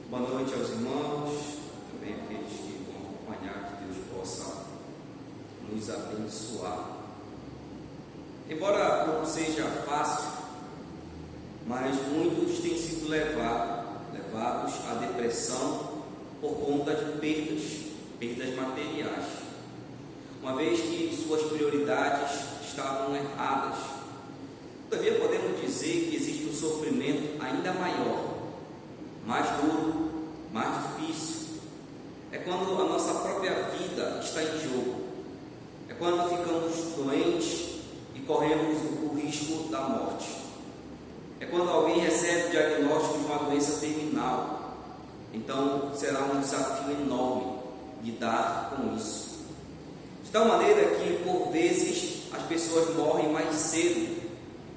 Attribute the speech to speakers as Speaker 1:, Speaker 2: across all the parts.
Speaker 1: Boa noite aos irmãos, também aqueles que vão acompanhar, que Deus possa nos abençoar. Embora não seja fácil, mas muitos têm sido levados à depressão por conta de perdas materiais, uma vez que suas prioridades estavam erradas. Todavia podemos dizer que existe um sofrimento ainda maior, mais duro, mais difícil. É quando a nossa própria vida está em jogo. É quando ficamos doentes e corremos o risco da morte. É quando alguém recebe o diagnóstico de uma doença terminal. Então será um desafio enorme lidar com isso. De tal maneira que, por vezes, as pessoas morrem mais cedo,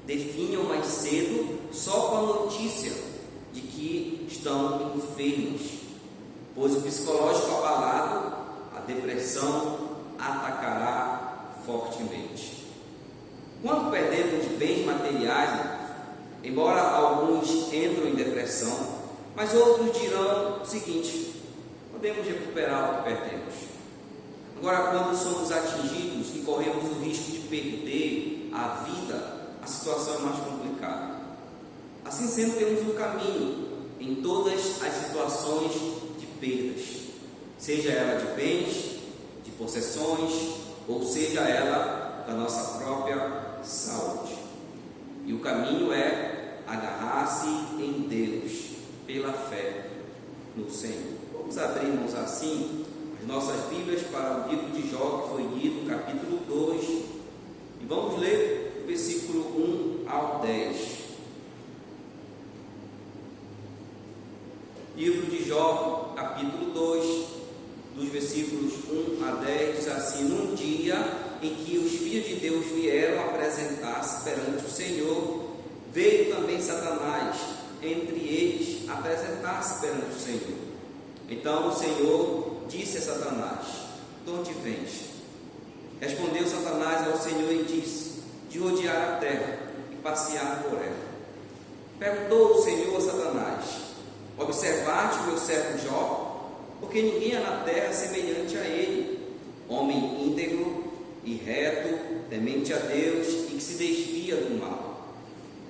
Speaker 1: definham mais cedo, só com a notícia de que estão enfermos, pois o psicológico abalado, a depressão atacará fortemente. Quando perdemos bens materiais, embora alguns entram em depressão, mas outros dirão o seguinte: podemos recuperar o que perdemos. Agora, quando somos atingidos e corremos o risco de perder a vida, a situação é mais complicada. Assim sendo, temos um caminho em todas as situações de perdas, seja ela de bens, de possessões, ou seja ela da nossa própria saúde. E o caminho é agarrar-se em Deus, pela fé no Senhor. Vamos abrirmos assim as nossas Bíblias para o livro de Jó, que foi lido, capítulo 2, e vamos ler o versículo 1 ao 10. Livro de Jó, capítulo 2, dos versículos 1 a 10, diz assim: num dia em que os filhos de Deus vieram apresentar-se perante o Senhor, veio também Satanás entre eles apresentar-se perante o Senhor. Então o Senhor disse a Satanás: de onde vens? Respondeu Satanás ao Senhor e disse: de rodear a terra e passear por ela. Perguntou o Senhor a Satanás: observaste o meu servo Jó? Porque ninguém há na terra semelhante a ele, homem íntegro e reto, temente a Deus e que se desvia do mal.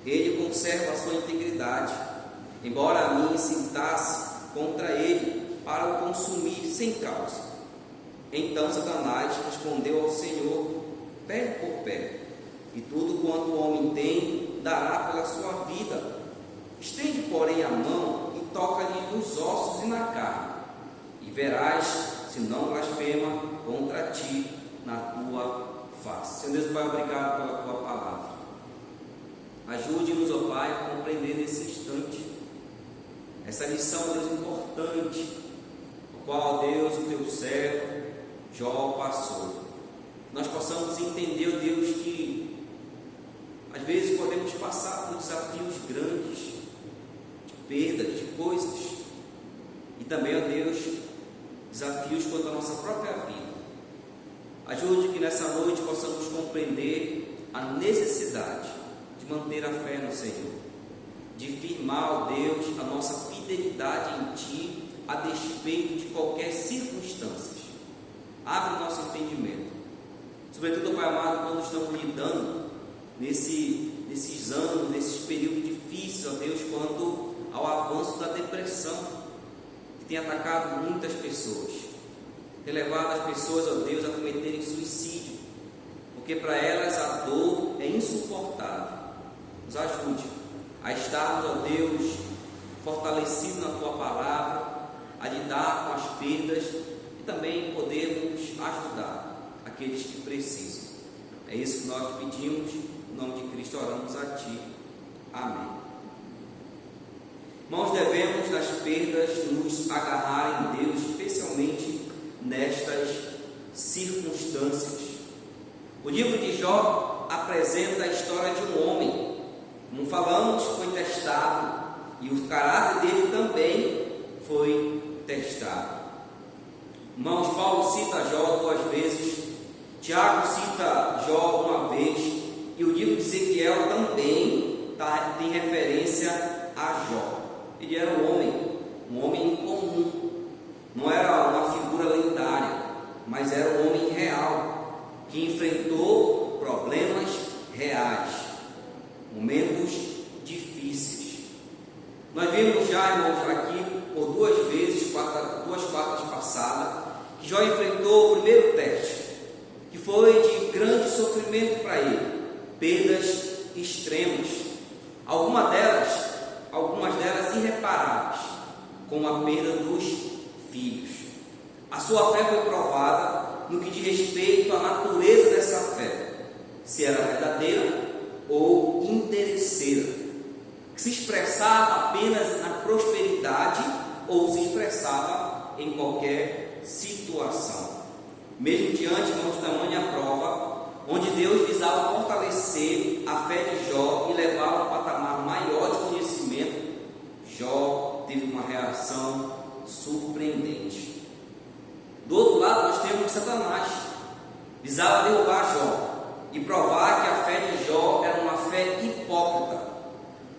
Speaker 1: Ele conserva a sua integridade, embora a mim incitasse contra ele para o consumir sem causa. Então Satanás respondeu ao Senhor, pé por pé, e tudo quanto o homem tem dará pela sua vida. Estende, porém, a mão e toca-lhe nos ossos e na carne, e verás se não blasfema contra ti na tua face. Senhor Deus, Pai, obrigado pela tua palavra. Ajude-nos, ó Pai, a compreender nesse instante essa lição, Deus, importante, o qual, Deus, o teu servo Jó passou. Nós possamos entender, ó Deus, que às vezes podemos passar por desafios grandes, de perda de coisas, e também, ó Deus, desafios quanto à nossa própria vida. Ajude que nessa noite possamos compreender a necessidade de manter a fé no Senhor, de firmar, ó Deus, a nossa fidelidade em Ti, a despeito de qualquer circunstância. Abre o nosso entendimento, sobretudo, Pai amado, quando estamos lidando nesses anos, nesses períodos difíceis, ó Deus, quanto ao avanço da depressão, que tem atacado muitas pessoas, tem levado as pessoas, ó Deus, a cometerem suicídio, porque para elas a dor é insuportável. Nos ajude a estarmos, ó Deus, fortalecidos na Tua palavra, a lidar com as perdas e também podermos ajudar aqueles que precisam. É isso que nós pedimos, em nome de Cristo oramos a Ti. Amém. Irmãos, devemos nas perdas nos agarrar em Deus, especialmente nestas circunstâncias. O livro de Jó apresenta a história de um homem, como falamos, foi testado, e o caráter dele também foi testado. Irmãos, Paulo cita Jó 2 vezes, Tiago cita Jó uma vez, e o livro de Ezequiel também tem referência a Jó. Ele era um homem Jó enfrentou o primeiro teste, que foi de grande sofrimento para ele, perdas extremas, algumas delas irreparáveis, como a perda dos filhos. A sua fé foi provada no que diz respeito à natureza dessa fé, se era verdadeira ou interesseira, que se expressava apenas na prosperidade ou se expressava em qualquer situação. Mesmo diante de tamanha prova, onde Deus visava fortalecer a fé de Jó e levá-lo a um patamar maior de conhecimento, Jó teve uma reação surpreendente. Do outro lado, nós temos Satanás, visava derrubar Jó e provar que a fé de Jó era uma fé hipócrita,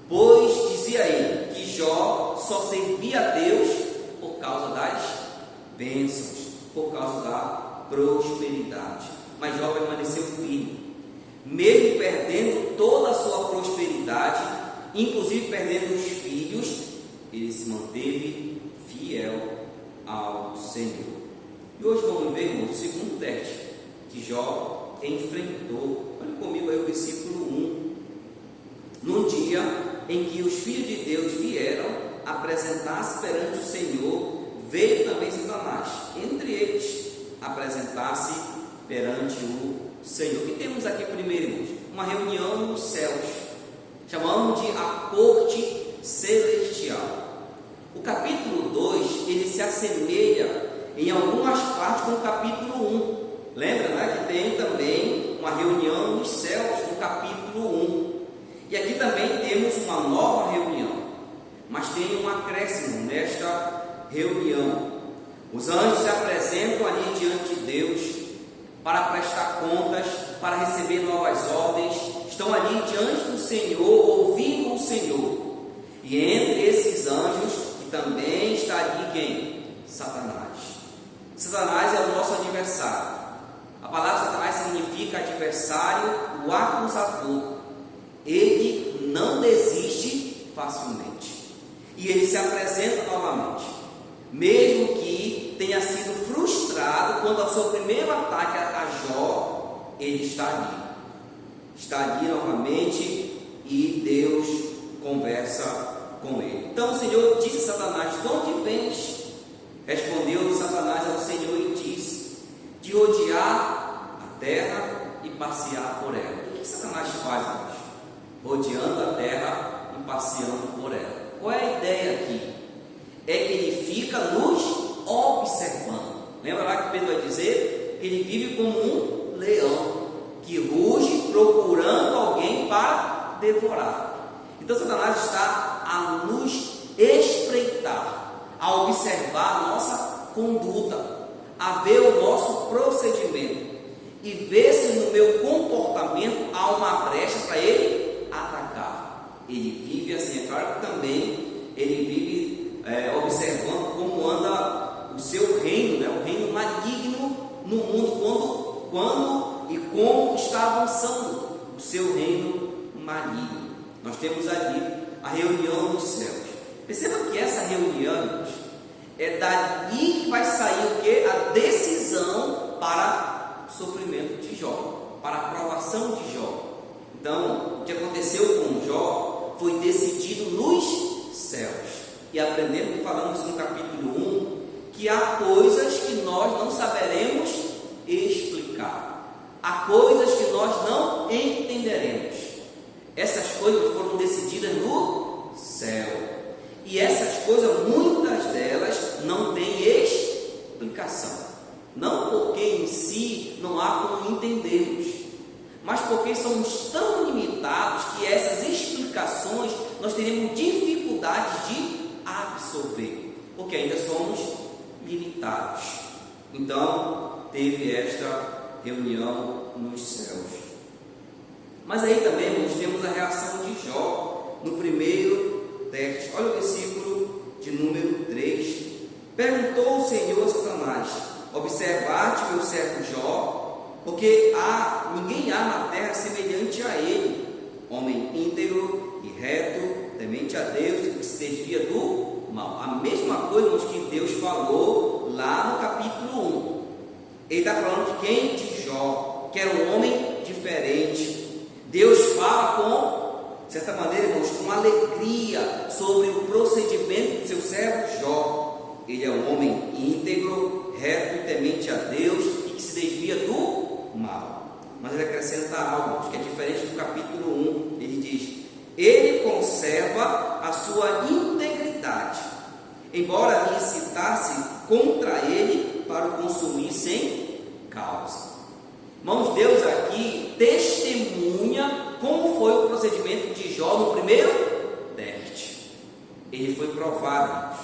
Speaker 1: pois dizia ele que Jó só servia a Deus por causa das bênçãos, por causa da prosperidade. Mas Jó permaneceu firme, mesmo perdendo toda a sua prosperidade, inclusive perdendo os filhos, ele se manteve fiel ao Senhor. E hoje vamos ver, irmãos, o segundo teste que Jó enfrentou. Olha comigo aí o versículo 1. Num dia em que os filhos de Deus vieram apresentar-se perante o Senhor, veio também Satanás, entre eles, apresentar-se perante o Senhor. O que temos aqui primeiro, irmãos? Uma reunião nos céus, chamamos de a corte celestial. O capítulo 2, ele se assemelha em algumas partes com o capítulo 1. Lembra, né, que tem também uma reunião nos céus no capítulo 1. E aqui também temos uma nova reunião, mas tem um acréscimo nesta reunião. Os anjos se apresentam ali diante de Deus para prestar contas, para receber novas ordens, estão ali diante do Senhor, ouvindo o Senhor. E entre esses anjos, que também está ali quem? Satanás. Satanás é o nosso adversário. A palavra Satanás significa adversário, o acusador. Ele não desiste facilmente. E ele se apresenta novamente. Mesmo que tenha sido frustrado quando ao seu primeiro ataque a Jó, ele está ali. Está ali novamente e Deus conversa com ele. Então o Senhor disse a Satanás: de onde vens? Respondeu Satanás ao Senhor e disse: de rodear a terra e passear por ela. O que Satanás faz, irmãos? Rodeando a terra e passeando por ela. Qual é a ideia aqui? É que ele fica nos observando. Lembra lá que Pedro vai dizer? Que ele vive como um leão que ruge procurando alguém para devorar. Então Satanás está a nos espreitar, a observar a nossa conduta, a ver o nosso procedimento e ver se no meu comportamento há uma brecha para ele atacar. Ele vive assim. É claro que também ele vive observando como anda o seu reino, né? O reino maligno no mundo, quando e como está avançando o seu reino maligno. Nós temos ali a reunião dos céus. Perceba que essa reunião é dali que vai sair o que? A decisão para o sofrimento de Jó, para a aprovação de Jó. Então, o que aconteceu com Jó foi decidido nos céus. E aprendemos, que falamos no capítulo 1, que há coisas que nós não saberemos explicar. Há coisas que nós não entenderemos. Essas coisas foram decididas no céu. E essas coisas, muitas delas, não têm explicação. Não porque em si não há como entendermos, mas porque somos tão limitados que essas explicações nós teremos dificuldade de absorver, porque ainda somos limitados. Então, teve esta reunião nos céus. Mas aí também nós temos a reação de Jó no primeiro teste. Olha o versículo de número 3. Perguntou o Senhor a Satanás: observaste meu servo Jó, porque ninguém há na terra semelhante a ele, homem íntegro e reto, temente a Deus, que se desvia do mal. A mesma coisa que Deus falou lá no capítulo 1. Ele está falando de quem? De Jó, que era um homem diferente. Deus fala com, de certa maneira, irmãos, com alegria sobre o procedimento de seu servo Jó. Ele é um homem íntegro, reto e temente a Deus e que se desvia do mal. Mas ele acrescenta algo que é diferente do capítulo 1. Ele diz: ele conserva a sua integridade, embora me incitasse contra ele para o consumir sem causa. Irmãos, Deus aqui testemunha como foi o procedimento de Jó no primeiro teste. Ele foi provado, irmãos,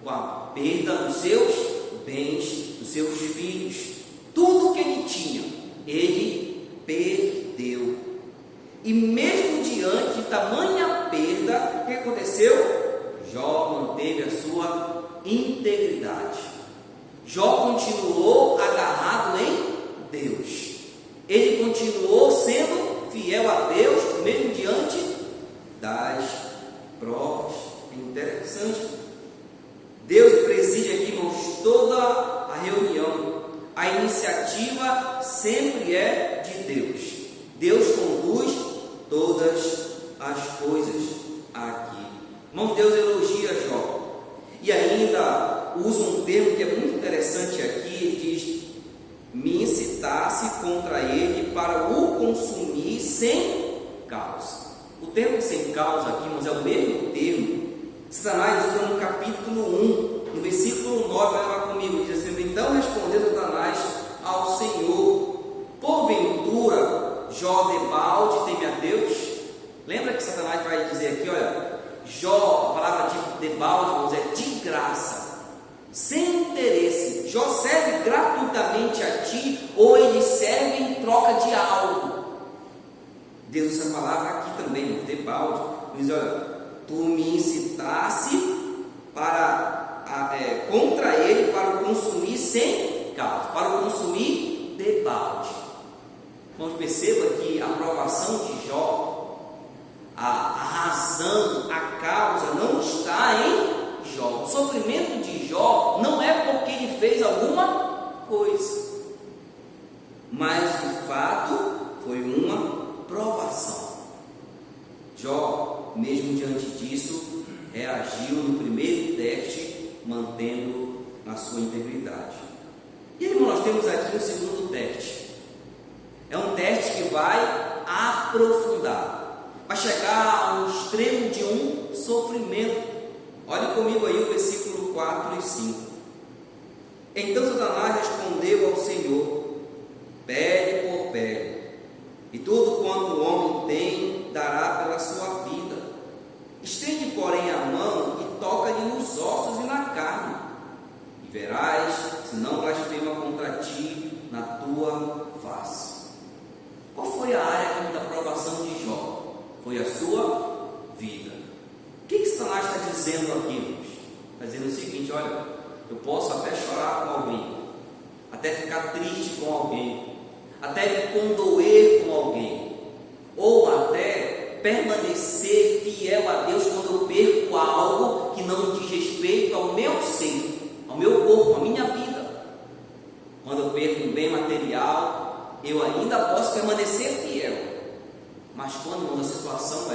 Speaker 1: com a perda dos seus bens, dos seus filhos, tudo que ele tinha, ele perdeu. E mesmo diante de tamanha perda, o que aconteceu? Jó manteve a sua integridade. Jó continuou agarrado em Deus. Ele continuou sendo fiel a Deus, mesmo diante das provas. É interessante. Deus preside aqui, irmãos, toda a reunião. A iniciativa sempre é de Deus. Deus conduz todas as coisas aqui. Irmãos, Deus elogia Jó. E ainda usa um termo que é muito interessante aqui. Ele diz: me incitasse contra ele para o consumir sem causa. O termo sem causa aqui, irmãos, é o mesmo termo que Satanás usa no capítulo 1, no versículo 9. Vai lá comigo, diz assim: então respondeu Satanás ao Senhor: porventura Jó debalde teme a Deus? Lembra que Satanás vai dizer aqui, olha, Jó, a palavra de debalde, irmãos, é de graça, sem interesse. Jó serve gratuitamente a ti, ou ele serve em troca de algo. Deus usa essa palavra aqui também, debalde. Diz: olha, tu me incitasse contra ele para o consumir sem causa, para o consumir debalde. Vamos perceba que a provação de Jó, a razão, a causa não está em Jó. O sofrimento de Jó não é porque ele fez alguma coisa, mas de fato foi uma provação. Jó, mesmo diante disso, reagiu no primeiro teste, mantendo a sua integridade. E irmão, nós temos aqui o segundo teste. É um teste que vai aprofundar, vai chegar ao extremo de um sofrimento. Olhe comigo aí o versículo 4 e 5. Então Satanás respondeu ao Senhor: pele por pele, e tudo quanto o homem tem dará pela sua vida. Estende, porém, a mão e toca-lhe nos ossos e na carne, e verás se não blasfema contra ti na tua face. Qual foi a área da provação de Jó? Foi a sua vida. O que Satanás está dizendo aqui? Está dizendo o seguinte: olha, eu posso até chorar com alguém, até ficar triste com alguém, até me condoer com alguém, ou até permanecer fiel a Deus quando eu perco algo que não diz respeito ao meu ser, ao meu corpo, à minha vida. Quando eu perco um bem material, eu ainda posso permanecer fiel. Mas quando a situação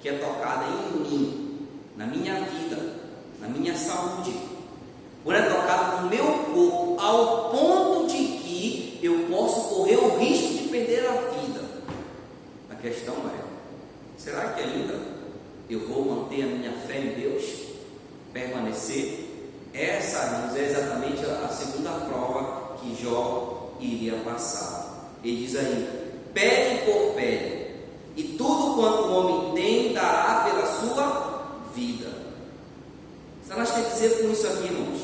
Speaker 1: que é tocada em mim, na minha vida, na minha saúde, quando é tocada no meu corpo, ao ponto de que eu posso correr o risco de perder a vida, a questão será que ainda eu vou manter a minha fé em Deus? Permanecer? Essa, irmãos, é exatamente a segunda prova que Jó iria passar. Ele diz aí: pele por pele, e tudo quanto o homem tem dará pela sua vida. Satanás quer dizer com isso aqui, irmãos,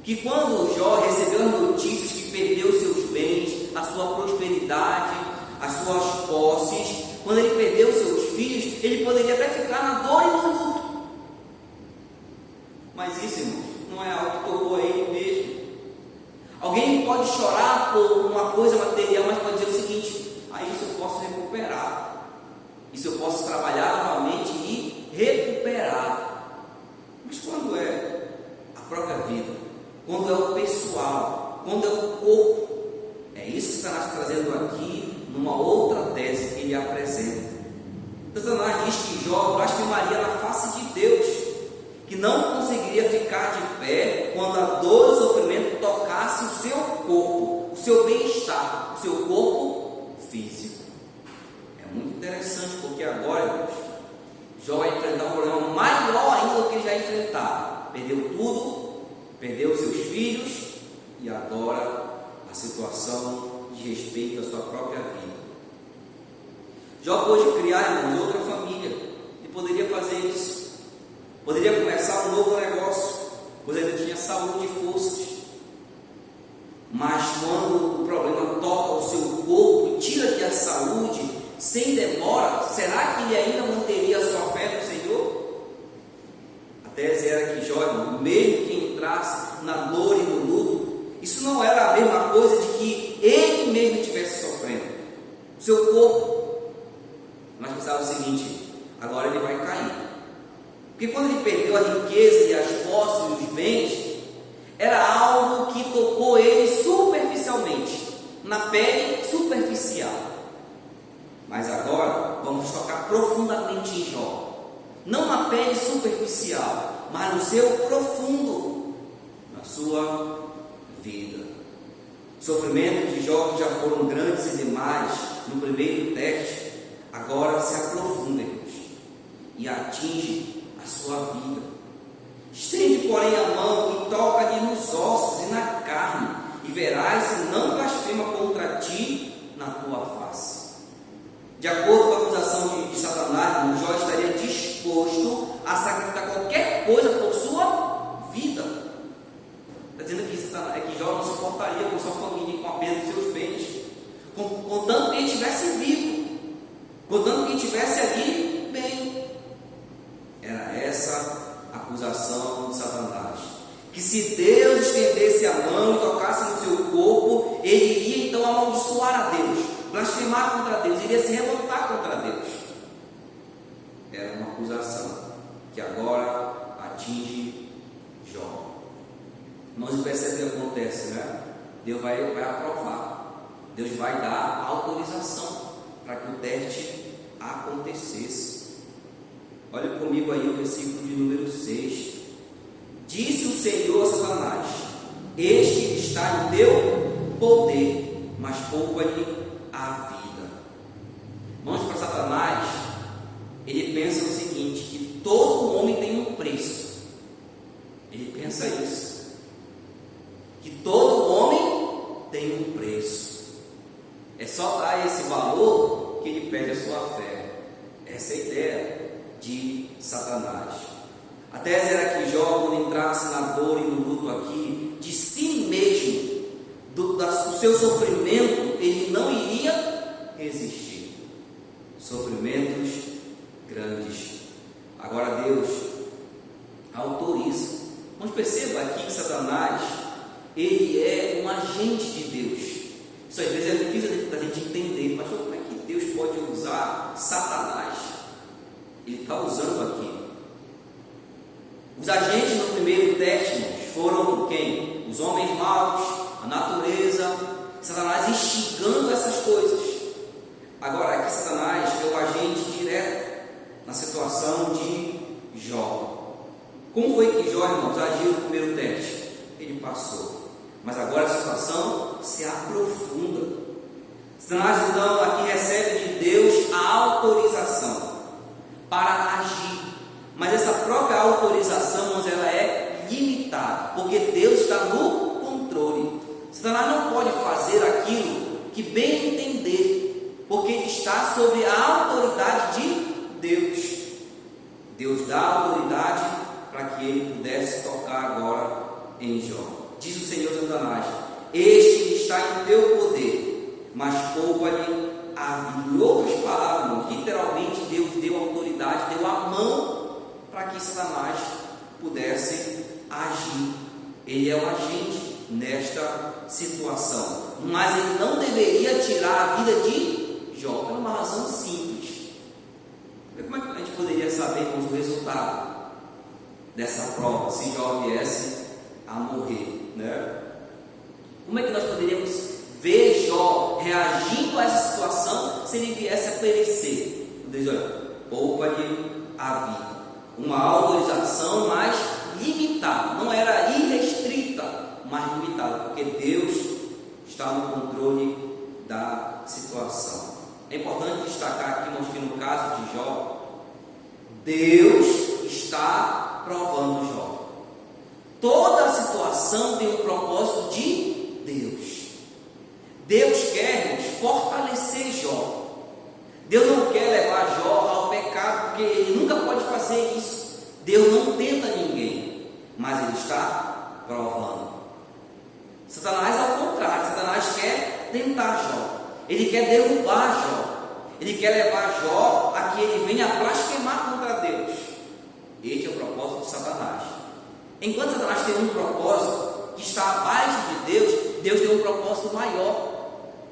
Speaker 1: que quando Jó recebeu as notícias que perdeu seus bens, a sua prosperidade, as suas posses, quando ele perdeu seus filhos, ele poderia até ficar na dor e no luto. Mas isso, irmãos, não é algo que tocou a ele mesmo. Alguém pode chorar por uma coisa material, mas pode dizer o seguinte: isso eu posso recuperar, isso eu posso trabalhar novamente e recuperar. Mas quando é a própria vida, quando é o pessoal, quando é o corpo. É isso que Satanás está trazendo aqui, numa outra tese que ele apresenta. Satanás diz que Jó blasfemaria na face de Deus, que não conseguiria ficar de pé quando a dor e o sofrimento tocasse o seu corpo, o seu bem-estar, o seu corpo físico. É muito interessante, porque agora, irmãos, Jó vai enfrentar um problema maior ainda do que ele já enfrentava. Perdeu tudo, perdeu seus filhos e agora a situação de respeito à sua própria vida. Jó pôde criar, irmãos, outra família. Ele poderia fazer isso. Poderia começar um novo negócio, pois ainda tinha saúde e forças. Mas quando o problema toca o seu corpo e tira-lhe a saúde, sem demora, será que ele ainda manteria a sua fé no Senhor? A tese era que Jó, mesmo que entrasse na dor e no luto, isso não era a mesma coisa de que ele mesmo estivesse sofrendo. O seu corpo. Mas pensava o seguinte: agora ele vai cair. Porque quando ele perdeu a riqueza e as posses e os bens, era algo que tocou ele superficialmente, na pele superficial. Mas agora vamos tocar profundamente em Jó, não na pele superficial, mas no seu profundo, na sua vida. Os sofrimentos de Jó, que já foram grandes e demais no primeiro teste, agora se aprofundam e atinge a sua vida. Estende, porém, a mão e toca-lhe nos ossos e na carne, e verás se não blasfema contra ti na tua face. De acordo com a acusação de Satanás, Jó estaria disposto a sacrificar qualquer coisa por sua vida. Está dizendo que Jó não se importaria com sua família, com a perda dos seus bens, contanto que ele estivesse vivo, contanto que ele estivesse ali bem. Era essa a acusação de Satanás, que se Deus estendesse a mão e tocasse no seu corpo, ele iria então amaldiçoar a Deus, blasfemar contra Deus, iria se revoltar contra Deus. Era uma acusação que agora atinge Jó. Nós percebemos o que acontece, né? Deus vai aprovar, Deus vai dar autorização para que o teste acontecesse. Olha comigo aí o versículo de número 6. Disse o Senhor a Satanás: este está em teu poder, mas poupa-lhe a vida. Vamos para Satanás. Ele pensa o seguinte: que todo homem tem um preço. Ele pensa isso, que todo homem tem um preço. É só dar esse valor que ele perde a sua fé. Essa é a ideia de Satanás. A tese era que Jó, quando entrasse na dor e no luto aqui, de si mesmo, do seu sofrimento, ele não iria resistir. Sofrimentos grandes. Agora Deus autoriza. Mas perceba aqui que Satanás, ele é um agente de Deus. Isso às vezes é difícil da gente entender. Mas como é que Deus pode usar Satanás? Ele está usando aqui. Os agentes no primeiro teste foram quem? Os homens maus, a natureza, Satanás instigando essas coisas. Agora aqui Satanás é o agente direto na situação de Jó. Como foi que Jó, irmãos, agiu no primeiro teste? Ele passou. Mas agora a situação se aprofunda. Satanás então aqui recebe de Deus a autorização para agir. Mas essa própria autorização, ela é limitada, porque Deus está no controle. Satanás não pode fazer aquilo que bem entender, porque ele está sob a autoridade de Deus. Deus dá autoridade para que ele pudesse tocar agora em Jó. Diz o Senhor Satanás: este está em teu poder, mas poupa-lhe a vida. Em outras palavras, literalmente Deus deu autoridade, deu a mão para que Satanás pudesse agir. Ele é o agente nesta situação, mas ele não deveria tirar a vida de Jó, por uma razão simples. Como é que a gente poderia saber o resultado dessa prova, se Jó viesse a morrer, né? Como é que nós poderíamos ver Jó reagindo a essa situação se ele viesse a perecer? Deus, olha, poupa-lhe a vida. Uma autorização mais limitada, não era irrestrita, mas limitada, porque Deus está no controle da situação. É importante destacar aqui, irmãos, que no caso de Jó, Deus está provando Jó. Toda a situação tem um propósito de Deus. Deus quer, irmãos, fortalecer Jó. Deus não quer levar Jó ao pecado, porque ele nunca pode fazer isso. Deus não tenta ninguém, mas ele está provando. Satanás, ao contrário, Satanás quer tentar Jó. Ele quer derrubar Jó. Ele quer levar Jó a que ele venha blasfemar contra Deus. Este é o propósito de Satanás. Enquanto Satanás tem um propósito que está abaixo de Deus, Deus tem um propósito maior.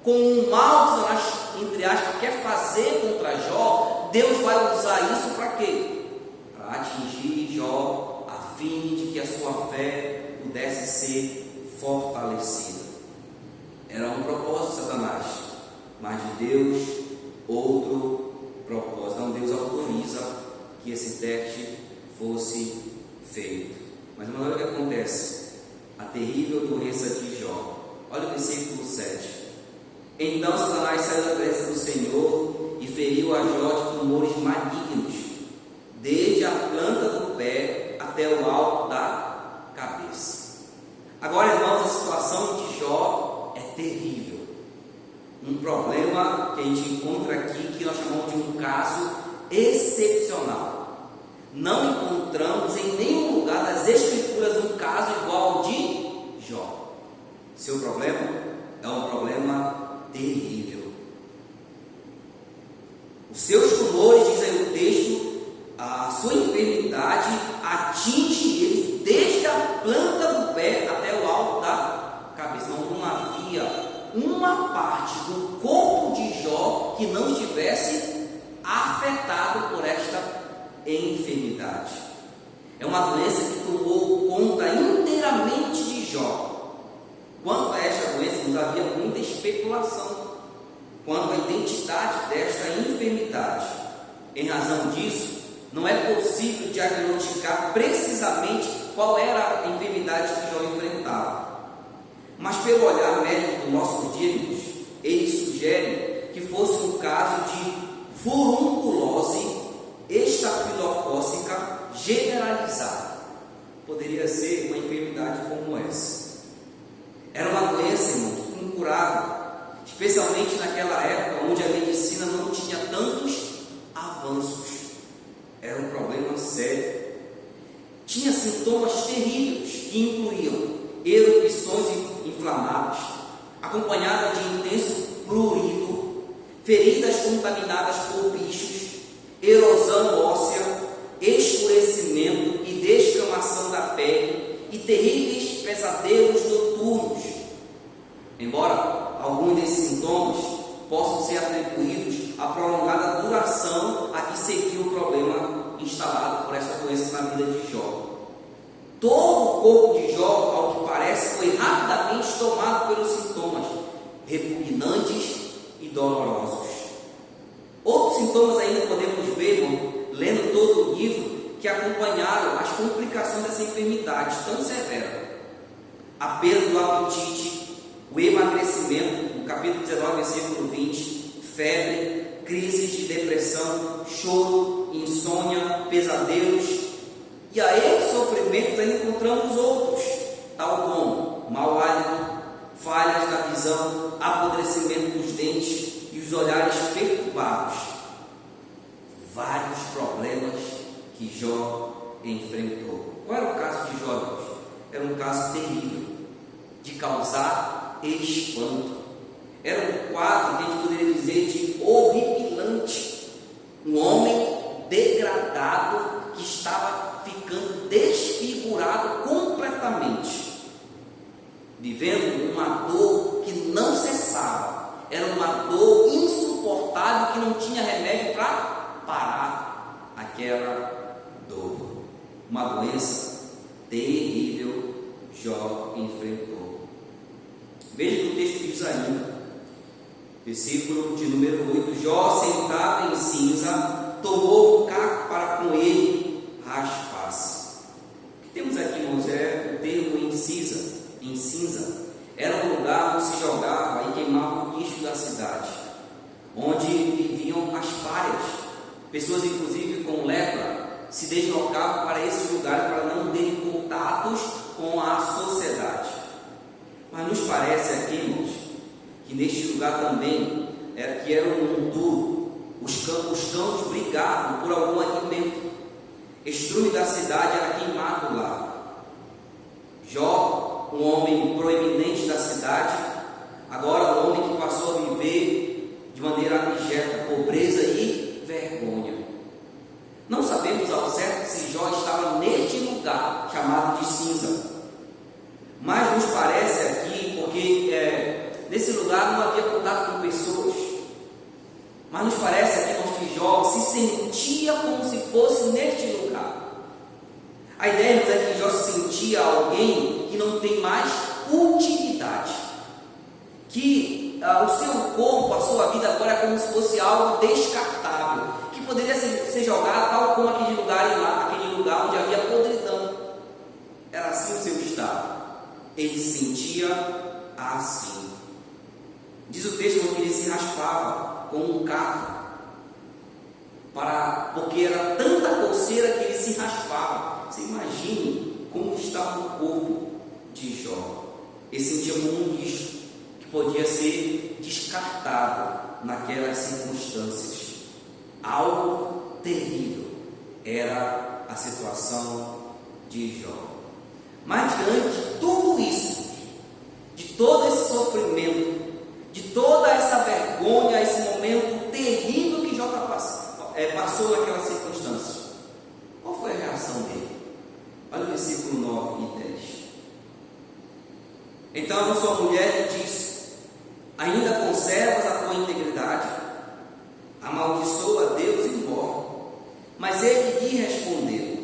Speaker 1: Com o mal que Satanás, entre aspas, quer fazer contra Jó, Deus vai usar isso para quê? Para atingir Jó, a fim de que a sua fé pudesse ser fortalecida. Era um propósito de Satanás, mas de Deus, outro propósito. Então Deus autoriza que esse teste fosse feito. Mas olha o que acontece, a terrível doença de Jó. Olha o versículo 7. Então Satanás saiu da presença do Senhor e feriu a Jó de tumores malignos, desde a planta do pé até o alto da cabeça. Agora, irmãos, a situação de Jó é terrível. Um problema que a gente encontra aqui, que nós chamamos de um caso excepcional. Não encontramos em nenhum lugar das Escrituras um caso igual ao de Jó. Seu problema é um problema terrível. Os seus tumores, diz aí o texto, a sua enfermidade atinge ele desde a planta do pé até o alto da cabeça. Não havia uma parte do corpo de Jó que não estivesse afetado por esta enfermidade. É uma doença que tomou conta inteiramente de Jó. Quanto a esta doença, não havia muita especulação quanto à identidade desta enfermidade. Em razão disso, não é possível diagnosticar precisamente qual era a enfermidade que Jó enfrentava. Mas pelo olhar médico do nosso dia, ele sugere que fosse um caso de furunculose estafilocócica generalizada. Poderia ser uma enfermidade como essa. Era uma doença, irmãos, incurável, especialmente naquela época onde a medicina não tinha tantos avanços. Era um problema sério. Tinha sintomas terríveis que incluíam erupções inflamadas, acompanhadas de intenso prurido, feridas contaminadas por bichos, erosão óssea, escurecimento e descamação da pele e terríveis pesadelos noturnos. Embora alguns desses sintomas possam ser atribuídos à prolongada duração a que seguiu o problema instalado por essa doença na vida de Jó. Todo o corpo de Jó, ao que parece, foi rapidamente tomado pelos sintomas repugnantes e dolorosos. Outros sintomas ainda podemos ver, irmão, lendo todo o livro, que acompanharam as complicações dessa enfermidade tão severa. A perda do apetite, o emagrecimento, no capítulo 19, versículo 20, febre, crises de depressão, choro, insônia, pesadelos. E a esses sofrimentos ainda encontramos outros, tal como mau hálito, falhas da visão, apodrecimento dos dentes e os olhares perturbados. Vários problemas que Jó enfrentou. Qual era o caso de Jó? Era um caso terrível, de causar espanto. Era um quadro que a gente poderia dizer de horripilante. Um homem degradado que estava ficando desfigurado completamente, vivendo uma dor que não cessava. Era uma dor insuportável que não tinha remédio para parar aquela dor. Uma doença terrível Jó enfrentou. Veja o que o texto diz ainda, versículo de número 8: Jó, sentado em cinza, tomou um caco para com ele raspar-se. O que temos aqui, irmãos, é o termo em cinza. Era um lugar onde se jogava e queimava o lixo da cidade, onde viviam as párias. Pessoas, inclusive com lepra, se deslocavam para esses lugares para não terem contatos com a sociedade. Mas nos parece aqui, irmãos, que neste lugar também que era um monturo. Os campos brigavam por algum alimento. Estrume da cidade era queimado lá. Jó, um homem proeminente da cidade, agora um homem que passou a viver de maneira abjeta, pobreza e vergonha. Não sabemos ao certo se Jó estava neste lugar chamado de cinza, mas nos parece aqui, porque nesse lugar não havia contato com pessoas, mas nos parece aqui que Jó se sentia como se fosse neste lugar. A ideia é que Jó se sentia alguém que não tem mais utilidade, que o seu corpo, a sua vida agora é como se fosse algo descartável, que poderia ser jogado tal como aquele lugar onde havia podridão. Era assim o seu estado. Ele se sentia assim. Diz o texto que ele se raspava com um caco, porque era tanta coceira que ele se raspava. Você imagine como estava o corpo de Jó. Ele sentia como um lixo que podia ser descartado naquelas circunstâncias. Algo terrível era a situação de Jó. Mas diante de tudo isso, de todo esse sofrimento, de toda essa vergonha, esse momento terrível que Jó passou naquela circunstância, qual foi a reação dele? Olha o versículo 9 e 10. Então a sua mulher lhe disse: ainda conservas a tua integridade? Amaldiçoa a Deus e morre. Mas ele lhe respondeu: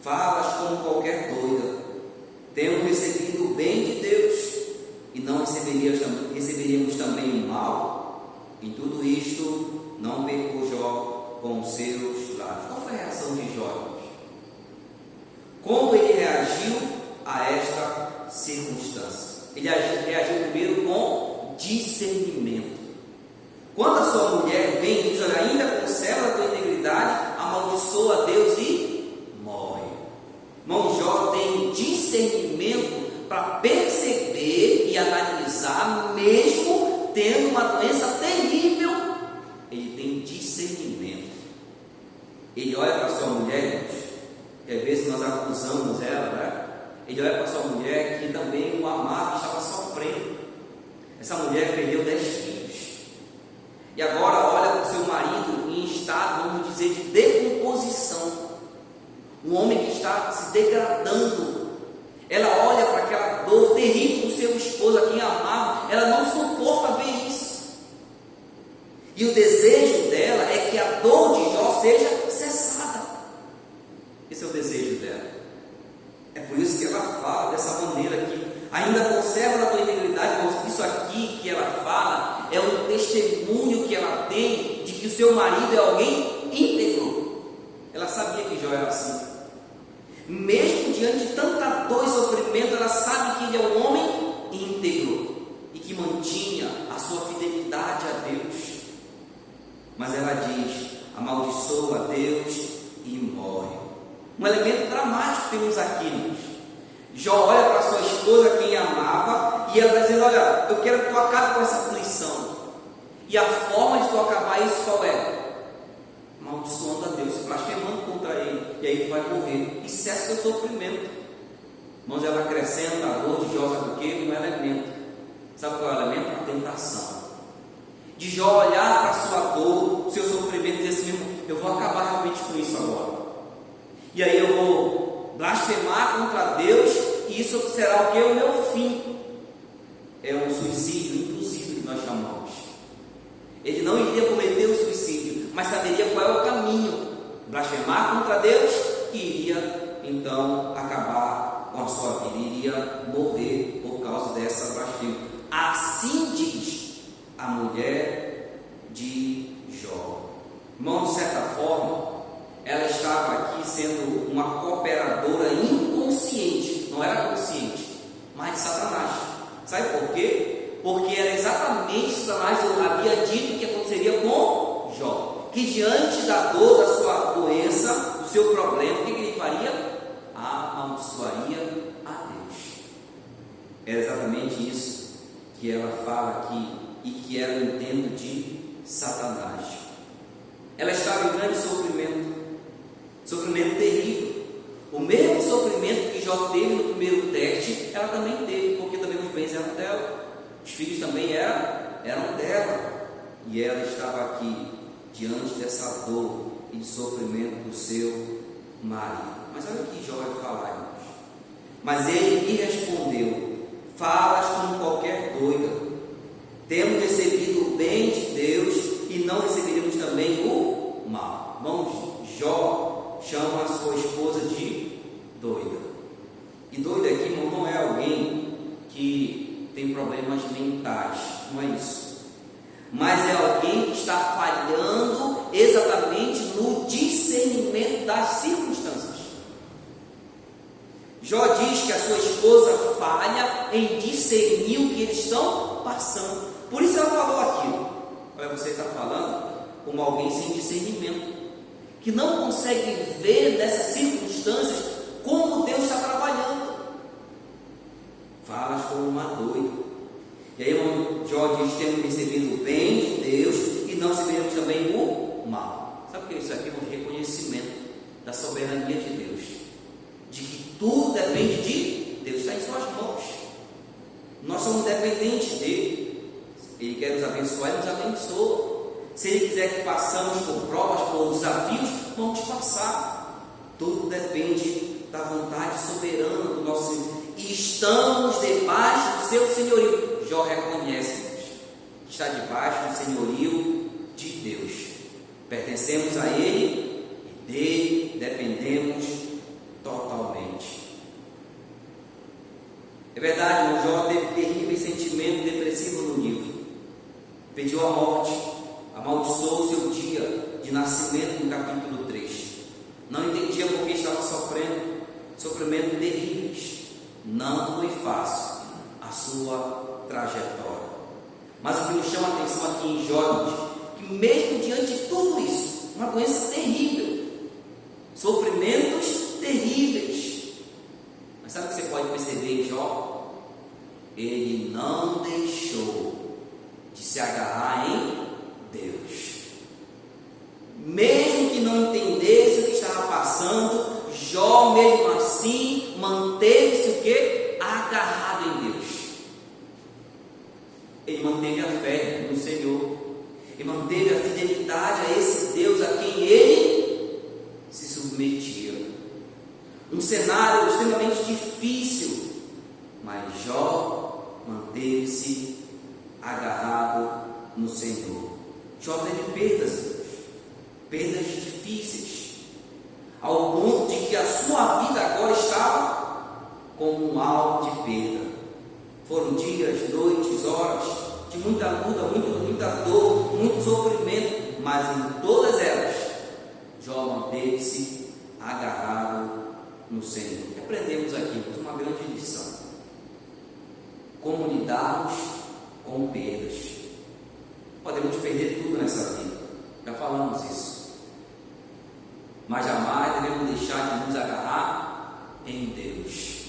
Speaker 1: falas como qualquer doida. Tenho recebido o bem de Deus, e não receberíamos também o mal? Em tudo isto não pecou Jó com os seus lábios. Qual foi a reação de Jó? Como ele reagiu a esta circunstância? Ele reagiu primeiro com discernimento. Quando a sua mulher vem e diz: olha, ainda conserva a tua integridade, amaldiçoa a Deus e morre. Irmão, Jó tem discernimento para perceber e analisar, mesmo tendo uma doença terrível, ele tem discernimento. Ele olha para a sua mulher, e às vezes nós acusamos ela, né? Ele olha para a sua mulher que também o amado estava sofrendo. Essa mulher perdeu 10 filhos. E agora olha para o seu marido em estado, vamos dizer, de decomposição. Um homem que está se degradando. Ela olha para aquela dor terrível do seu esposo, a quem amava. Ela não suporta ver isso. E o desejo dela é que a dor de Jó seja cessada. Esse é o desejo dela. É por isso que ela fala dessa maneira aqui: ainda conserva a tua integridade. Isso aqui que ela fala é um testemunho que ela tem de que o seu marido é alguém íntegro. Ela sabia que Jó era assim. Mesmo diante de tanta dor e sofrimento, ela sabe que ele é um homem íntegro e que mantinha a sua fidelidade a Deus. Mas ela diz: amaldiçoa a Deus e morre. Um elemento dramático temos aqui, irmãos. Jó olha para sua esposa, quem amava, e ela está dizendo: olha, eu quero que tu acabe com essa aflição. E a forma de tu acabar isso qual é? Amaldiçoando a Deus, blasfemando contra ele, e aí tu vai morrer, e cessa o teu sofrimento. Irmãos, ela acrescenta a dor de Jó, sabe o que? Um elemento. Sabe qual é o elemento? A tentação. De Jó olhar para a sua dor, o seu sofrimento, e dizer assim: eu vou acabar realmente com isso agora. E aí eu vou blasfemar contra Deus, e isso será o que? O meu fim. É um suicídio inclusive que nós chamamos. Ele não iria cometer o suicídio, mas saberia qual é o caminho: blasfemar contra Deus, que iria então acabar com a sua vida, iria morrer por causa dessa blasfêmia. Assim diz a mulher de Jó. Irmão, de certa forma, ela estava aqui sendo uma cooperadora inconsciente, não era consciente, mas de Satanás. Sabe por quê? Porque era exatamente Satanás havia dito que aconteceria com Jó, que diante da dor, da sua doença, do seu problema, o que ele faria? Amaldiçoaria a Deus. Era exatamente isso que ela fala aqui e que era o intento de Satanás. Ela estava em grande sofrimento terrível. O mesmo sofrimento que Jó teve no primeiro teste, ela também teve, porque também os bens eram dela, os filhos também eram dela, e ela estava aqui diante dessa dor e de sofrimento do seu marido. Mas olha o que Jó vai falar, irmãos. Mas ele lhe respondeu: falas como qualquer doida. Temos recebido o bem de Deus e não receberemos também o mal. Irmãos, Jó chama a sua esposa de doida. E doida aqui, irmão, não é alguém que tem problemas mentais, não é isso. Mas é alguém que está falhando exatamente no discernimento das circunstâncias. Jó diz que a sua esposa falha em discernir o que eles estão passando. Por isso ela falou aquilo. Olha, você está falando como alguém sem discernimento, que não consegue ver nessas circunstâncias como Deus está trabalhando. Falas como uma doida. E aí Jó diz: temos recebido o bem de Deus e não receberemos também o mal. Sabe o que é isso aqui? É um reconhecimento da soberania de Deus, de que tudo depende de Deus, está em suas mãos. Nós somos dependentes dele. Ele quer nos abençoar e nos abençoa. Se ele quiser que passamos por provas, por desafios, vamos passar. Tudo depende da vontade soberana do nosso Senhor. E estamos debaixo do seu senhorio. Jó reconhece que está debaixo do senhorio de Deus. Pertencemos a Ele e dele dependemos totalmente. É verdade, irmão, Jó teve terrível sentimento depressivo no livro. Pediu a morte, amaldiçoou o seu dia de nascimento no capítulo 3. Não entendia por que estava sofrendo, sofrimentos terríveis. Não foi fácil a sua trajetória. Mas o que nos chama a atenção aqui em Jó, que mesmo diante de tudo isso, uma doença terrível, sofrimentos terríveis, mas sabe o que você pode perceber em Jó? Ele não deixou de se agarrar em Deus. Mesmo que não entendesse o que estava passando, Jó mesmo assim manteve-se o quê? Agarrado em Deus. Ele manteve a fé no Senhor. Ele manteve a fidelidade a esse Deus a quem ele se submetia. Um cenário extremamente difícil, mas Jó manteve-se agarrado no Senhor. Jó teve perdas difíceis, ao ponto de que a sua vida agora estava como um alvo de perda. Foram dias, noites, horas de muita luta, muita dor, muito sofrimento, mas em todas elas Jó manteve-se agarrado no Senhor. O que aprendemos aqui? Uma grande lição: como lidarmos com perdas. Podemos perder tudo nessa vida, já falamos isso, mas jamais devemos deixar de nos agarrar em Deus.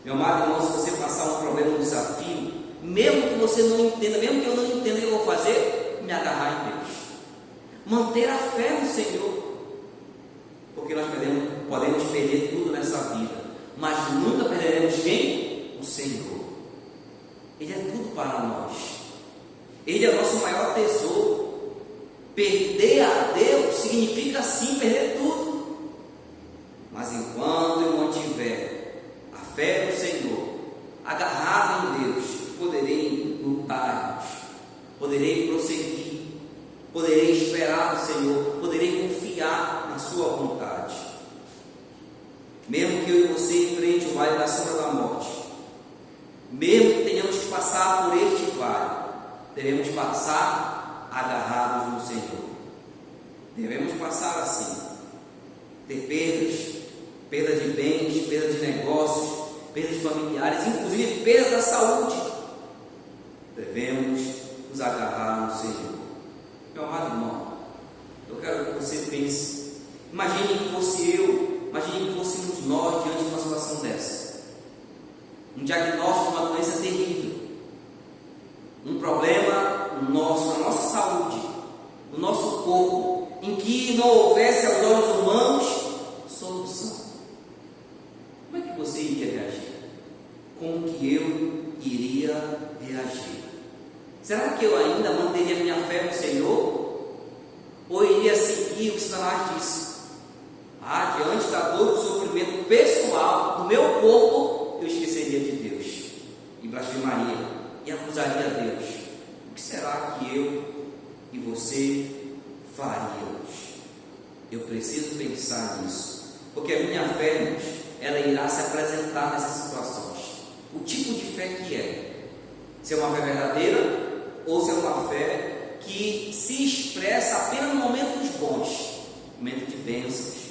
Speaker 1: Meu amado irmão, se você passar um problema, um desafio, mesmo que você não entenda, mesmo que eu não entenda o que eu vou fazer, me agarrar em Deus, manter a fé no Senhor, porque nós podemos perder tudo nessa vida, mas nunca perderemos quem? O Senhor. Ele é tudo para nós, Ele é o nosso maior tesouro. Perder a Deus significa sim perder tudo, mas enquanto eu mantiver a fé no Senhor, agarrado em Deus, poderei lutar, poderei prosseguir, poderei esperar no Senhor, poderei confiar na sua vontade. Mesmo que eu e você enfrente o vale da sombra da morte, mesmo que tenhamos que passar devemos passar agarrados no Senhor. Devemos passar assim, ter perda de bens, perda de negócios, perdas familiares, inclusive perda da saúde. Devemos nos agarrar no Senhor. Meu amado irmão, eu quero que você pense, imagine que fosse eu, imagine que fôssemos nós diante de uma situação dessa, um diagnóstico de uma doença terrível, um problema nosso, na nossa saúde, no nosso corpo, em que não houvesse aos olhos humanos solução. Como é que você iria reagir? Como que eu iria reagir? Será que eu ainda manteria minha fé no Senhor? Ou iria seguir o que Satanás disse? Diante da dor e do sofrimento pessoal do meu corpo, eu esqueceria de Deus e blasfemaria e acusaria a Deus. O que será que eu e você faríamos? Eu preciso pensar nisso, porque a minha fé, irmãos, ela irá se apresentar nessas situações. O tipo de fé que é, se é uma fé verdadeira ou se é uma fé que se expressa apenas em momentos bons, momentos de bênçãos.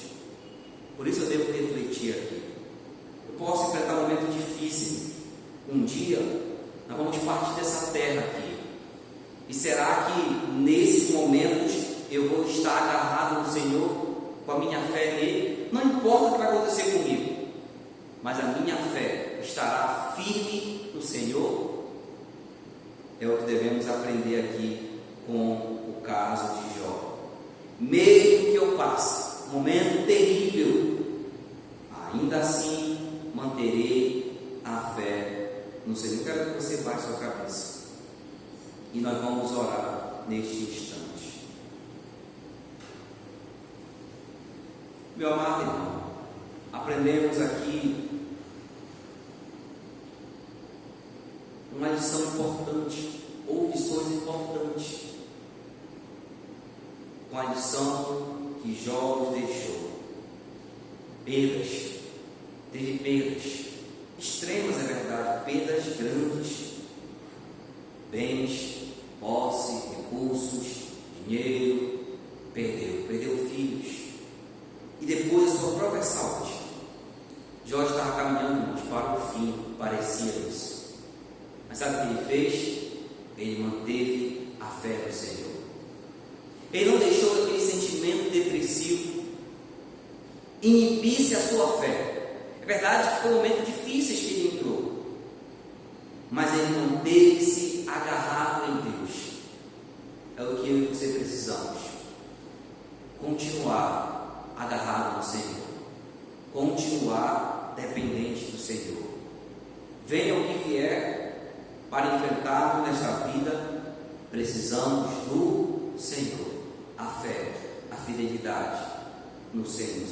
Speaker 1: Por isso eu devo refletir aqui. Eu posso enfrentar momentos difíceis. Um dia nós vamos partir dessa terra aqui. E será que nesses momentos eu vou estar agarrado no Senhor, com a minha fé nele? Não importa o que vai acontecer comigo, mas a minha fé estará firme no Senhor. É o que devemos aprender aqui com o caso de Jó. Mesmo que eu passe um momento terrível, ainda assim manterei a fé no Senhor. Eu quero que você baixe sua cabeça e nós vamos orar neste instante. Meu amado irmão, aprendemos aqui uma lição importante, ou lições importantes, com a lição que Jó nos deixou. Perdas, teve perdas extremas, é verdade, perdas grandes, bens, posse, recursos, dinheiro, perdeu filhos, e depois a sua própria saúde. Jó estava caminhando para o fim, parecia isso. Mas sabe o que ele fez? Ele manteve a fé no Senhor. Ele não deixou aquele sentimento depressivo inibisse a sua fé. É verdade que foram momentos difíceis que ele entrou, mas ele manteve-se agarrado em Deus. É o que eu e você precisamos. Continuar agarrado no Senhor, continuar dependente do Senhor. Venha o que vier, para enfrentarmos nesta vida, precisamos do Senhor, a fé, a fidelidade no Senhor.